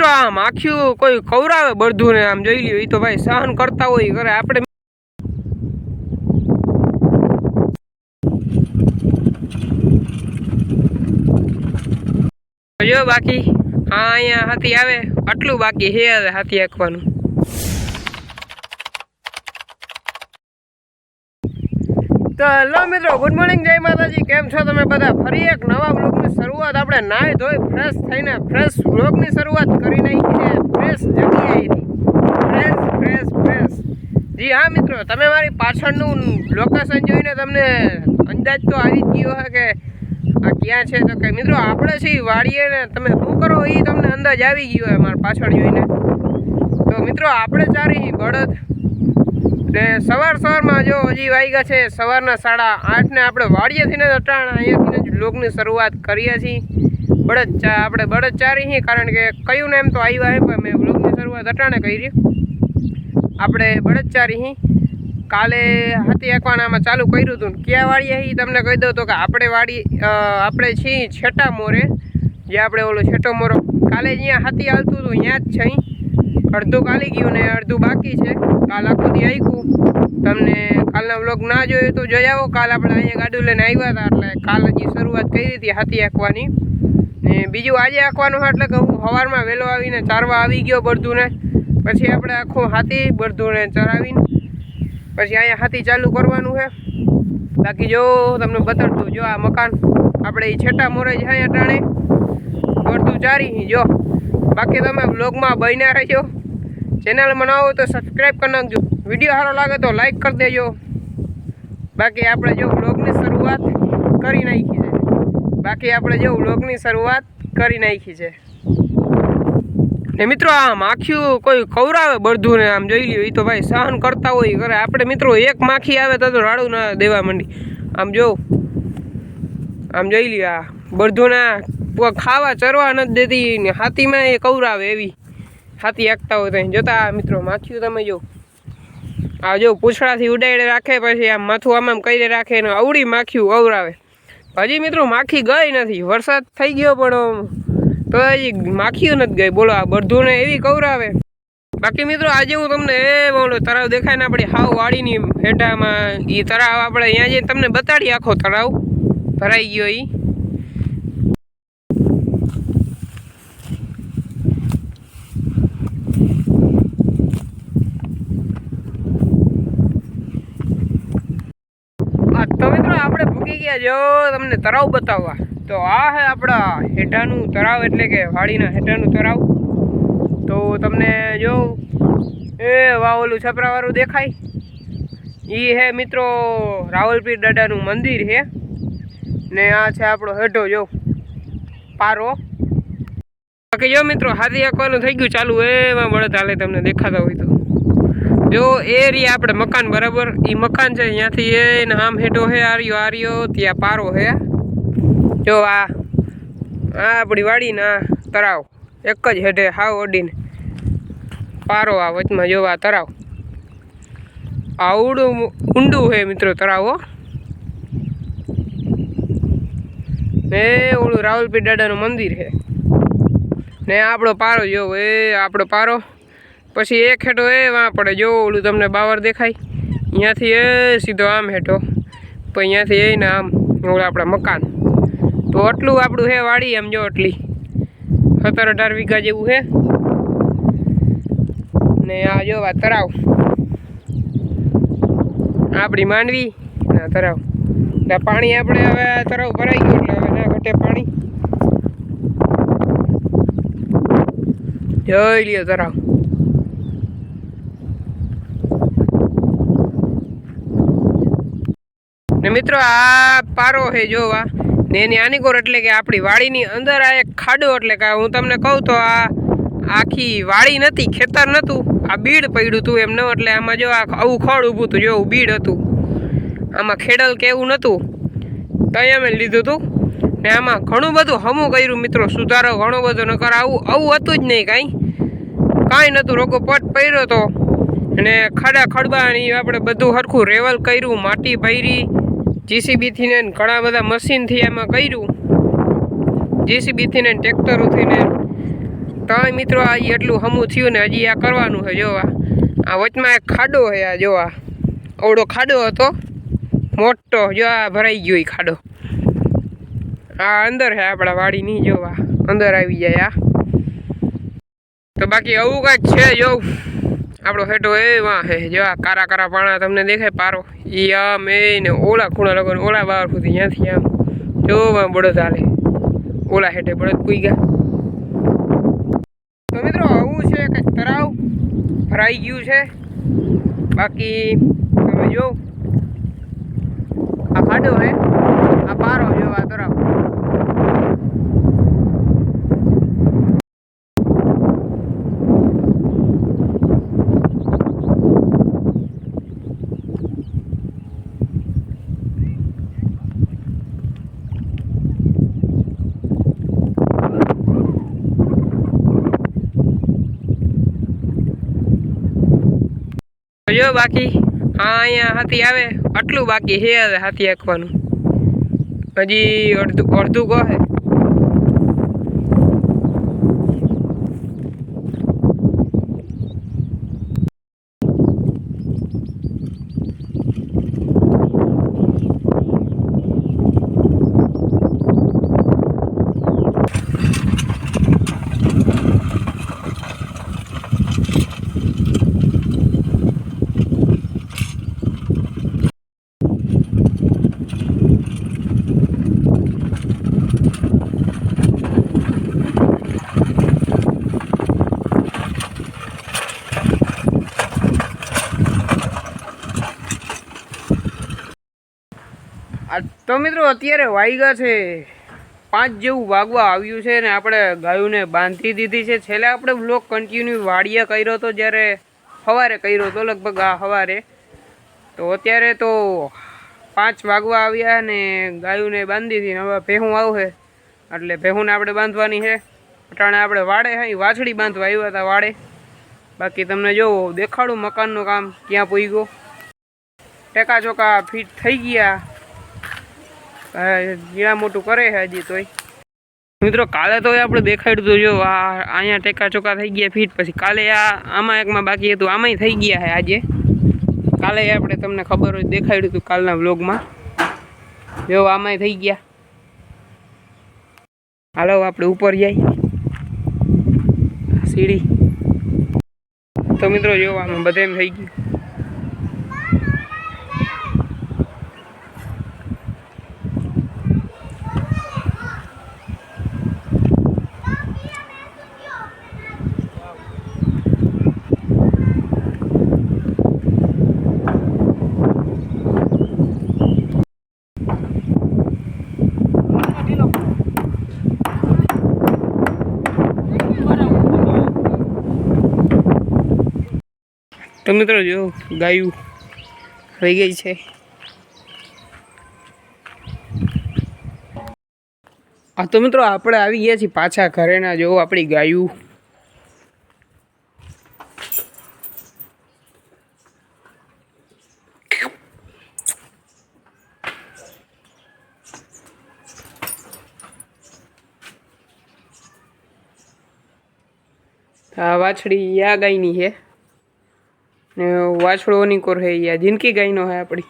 મિત્રો આમ આખ્યું કોઈ ખવરાવે બળધું ને આમ જોઈ લ્યો, એ તો ભાઈ સહન કરતા હોય કરે આપણે જો બાકી હા અહીંયા હાથી આવે આટલું બાકી હે હવે હાથી આંકવાનું। તો હેલો મિત્રો, ગુડ મોર્નિંગ, જય માતાજી। કેમ છો તમે બધા? ફરી એક નવા બ્લોગની શરૂઆત આપણે નાહી ધોઈ ફ્રેશ થઈને ફ્રેશ બ્લોગની શરૂઆત કરી નાખી છે ફ્રેશ જગ્યાએથી, ફ્રેશ। જી હા મિત્રો, તમે મારી પાછળનું લોકેશન જોઈને તમને અંદાજ તો આવી જ ગયો હે કે આ ક્યાં છે। તો કે મિત્રો આપણે છીએ વાડીએ ને તમે શું કરો એ તમને અંદાજ આવી ગયો હોય મારા પાછળ જોઈને। તો મિત્રો આપણે ચારી બળદ ને સવારમાં જો હજી વાગ્યા છે સવારના 8:30 ને આપણે વાડીએથી ને અટાણા અહીંયાથી બ્લોગની શરૂઆત કરીએ છીએ। આપણે બળદ ચારી છીએ કારણ કે કયું ને એમ તો આવ્યા હે, પણ મેં બ્લોગની શરૂઆત અટાણે કરી। આપણે બળદ ચારી છીએ, કાલે હાથી આંકવાનામાં ચાલુ કર્યું હતું। ક્યાં વાડીએ એ તમને કહી દઉં તો કે આપણે છીએ છેટા મોરે, જે આપણે ઓલો છેટો મોરો કાલે જ્યાં હાથી હાલતું હતું ત્યાં જ છે। અડધું કાલી ગયું ને અડધું બાકી છે। કાલ આખું દી આંક્યું, તમને કાલના વ્લોગ ના જોયો તો જોઈ આવો। કાલ આપણે અહીંયા ગાડું લઈને આવ્યા હતા, એટલે કાલ હજી શરૂઆત કરી હતી હાથી આંકવાની। ને બીજું આજે આંકવાનું એટલે કે હું સવારમાં વહેલો આવીને ચારવા આવી ગયો બળદુને, પછી આપણે આખું હાથી બળદુને ચરાવીને પછી અહીંયા હાથી ચાલુ કરવાનું છે। બાકી જો તમને બતાડતું, જો આ મકાન આપણે એ છેટા મોરે જ અહીંયા ટાણે બળદું ચારી જો। બાકી તમે બ્લોગમાં બન્યા રહેજો, ચેનલમાં ન હોય તો સબસ્ક્રાઈબ કરી નાખજો, વિડીયો સારો લાગે તો લાઈક કરી દેજો। બાકી આપણે જો બ્લોગની શરૂઆત કરી નાખી છે। ને મિત્રો આ માખીઓ કોઈ ખવરાવે બળધું ને આમ જોઈ લ્યો, એ તો ભાઈ સહન કરતા હોય કરે આપણે મિત્રો। એક માખી આવે તો રાડું ના દેવા માંડી, આમ જોઈ લ્યો આ બળધુના ખાવા ચરવા નથી દેતી ને હાથીમાં એ કવરાવે એવી હાથી આંકતા હોય તો જોતા મિત્રો માખીઓ તમે જો આ જો પૂંછડાથી ઉડાડી રાખે, પછી આમ માથું આમ કરી રાખે ને અવળી માખીઓ કવરાવે। હજી મિત્રો માખી ગઈ નથી, વરસાદ થઈ ગયો પણ તો હજી માખીઓ નથી ગઈ, બોલો આ બળધુને એવી કવરાવે। બાકી મિત્રો આજે હું તમને બોલો તળાવ દેખાય ને આપણી હાવ વાડીની હેઠામાં એ તળાવ આપણે અહીંયા જઈને તમને બતાડી આખો તળાવ ભરાઈ ગયો એ। તો મિત્રો આપણે ભૂકી ગયા જો તમને તળાવ બતાવવા। તો આ હે આપણા હેઠાનું તળાવ, એટલે કે વાડીના હેઠાનું તળાવ। તો તમને જો એ ઓલું છપરાવાળું દેખાય એ હે મિત્રો રાવલપીર દાદાનું મંદિર છે, ને આ છે આપણો હેઠો જો પારો। બાકી જો મિત્રો હાથી આંકવાનું થઈ ગયું ચાલુ, એમાં બળદ હાલે તમને દેખાતા હોય તો જો એ એરિયા આપણે મકાન બરાબર એ મકાન છે, અહીંયાથી એને આમ હેઠો હે આર્યો ત્યાં પારો હે। જો આ આપણી વાડીના તળાવ એક જ હેઠે હાવ અડીને પારો, આ વચમાં જો આ તળાવ આવડું ઊંડું હે મિત્રો તળાવ। ને ઓલું રાવલપીર દાદાનું મંદિર છે ને આપણો પારો જો એ આપણો પારો, પછી એક હેઠો એ વાં પડે જો ઓલું તમને બાવર દેખાય અહીંયાથી એ સીધો આમ હેઠો, પછી અહીંયાથી એ ને આમ ઓલું આપણા મકાન। તો આટલું આપણું હે વાડી, એમ જો આટલી 17-18 વીઘા જેવું છે। ને આ જો આ તળાવ આપણી માંડવી ના તળાવ, પાણી આપણે હવે તળાવ ભરાઈ ગયું એટલે હવે ના ઘટે પાણી, જોઈ લ્યો તળાવ। ને મિત્રો આ પારો હે જોવા ને એની આનીકોર, એટલે કે આપણી વાડીની અંદર આ એક ખાડો, એટલે કે હું તમને કહું તો આ આખી વાડી નથી, ખેતર નહોતું, આ બીડ પડ્યું હતું એમ ન, એટલે આમાં જો આવું ખડ ઊભું હતું, જો બીડ હતું, આમાં ખેડલ કે એવું નહોતું તો અહીંયા મેં લીધું હતું। ને આમાં ઘણું બધું હમું કર્યું મિત્રો, સુધારો ઘણો બધો, નકર આવું હતું જ નહીં, કાંઈ નહોતું, રોગો પટ પડ્યો હતો અને ખાડા ખડબાની આપણે બધું સરખું રેવલ કર્યું, માટી ભરી જીસીબીથી ને ઘણા બધા મશીનથી એમાં કર્યું, જીસીબીથી ને ટ્રેક્ટરોથી ને। તો મિત્રો આ એટલું હમું થયું ને હજી આ કરવાનું છે. જોવા આ વચમાં એક ખાડો છે. આ જોવા અવડો ખાડો હતો મોટો. જો આ ભરાઈ ગયો એ ખાડો. આ અંદર છે આપણા વાડીની. જોવા અંદર આવી જાય આ. તો બાકી આવું કાંઈક છે. જો આપણો હેઠો એવા છે. જો આ કારા કારા પાણા તમને દેખાય પારો એ આમ એને ઓલા ખૂણા લગન ઓલા બાર સુધી ત્યાંથી આમ જોવા બળદ હાલે. ઓલા હેઠે બળદ પૂઈ ગયા. તો મિત્રો આવું છે કંઈક તળાવ ભરાઈ ગયું છે. બાકી તમે જો આ ખાડો છે આ પારો જો આ તળાવ. જો બાકી હા અહીંયા હાથી આવે આટલું બાકી છે. હવે હાથી હાંકવાનું હજી અડધું કહે. તો મિત્રો અત્યારે વાગ્યા છે 5 જેવું વાગવા આવ્યું છે ને આપણે ગાયોને બાંધી દીધી છે. છેલ્લે આપણે બ્લોગ કન્ટિન્યુ વાડીએ કર્યો હતો જ્યારે સવારે કર્યો હતો લગભગ આ સવારે. તો અત્યારે તો 5 વાગવા આવ્યા ને ગાયોને બાંધી દીધી. હવે ભેહું આવશે એટલે ભેહુંને આપણે બાંધવાની છે. અટાણે આપણે વાડે હા વાછડી બાંધવા આવ્યા હતા વાડે. બાકી તમને જો દેખાડું મકાનનું કામ ક્યાં પૂગ્યું. ટેકા ચોકા ફિટ થઈ ગયા. જીણા મોટું કરે છે હજી તોય. મિત્રો કાલે તો આપણે દેખાડ્યું હતું. જો આ અહીંયા ટેકા ચોકા થઈ ગયા ફીટ. પછી કાલે આમાં એકમાં બાકી હતું આમાંય થઈ ગયા છે આજે. કાલે આપણે તમને ખબર હોય દેખાડ્યું હતું કાલના વ્લોગમાં. જો આમાંય થઈ ગયા. હાલો આપણે ઉપર જાય સીડી. તો મિત્રો જો આમાં બધે એમ થઈ ગયું. તો મિત્રો જો ગાયું રહી ગઈ છે. આ તો મિત્રો આપણે આવી ગયા છીએ પાછા ઘરે. ના જો આપણી ગાયું આ વાછડી આ ગાયની છે ને વાછડોની કોર હે યા જિંદગી ગાયનો હે આપણી.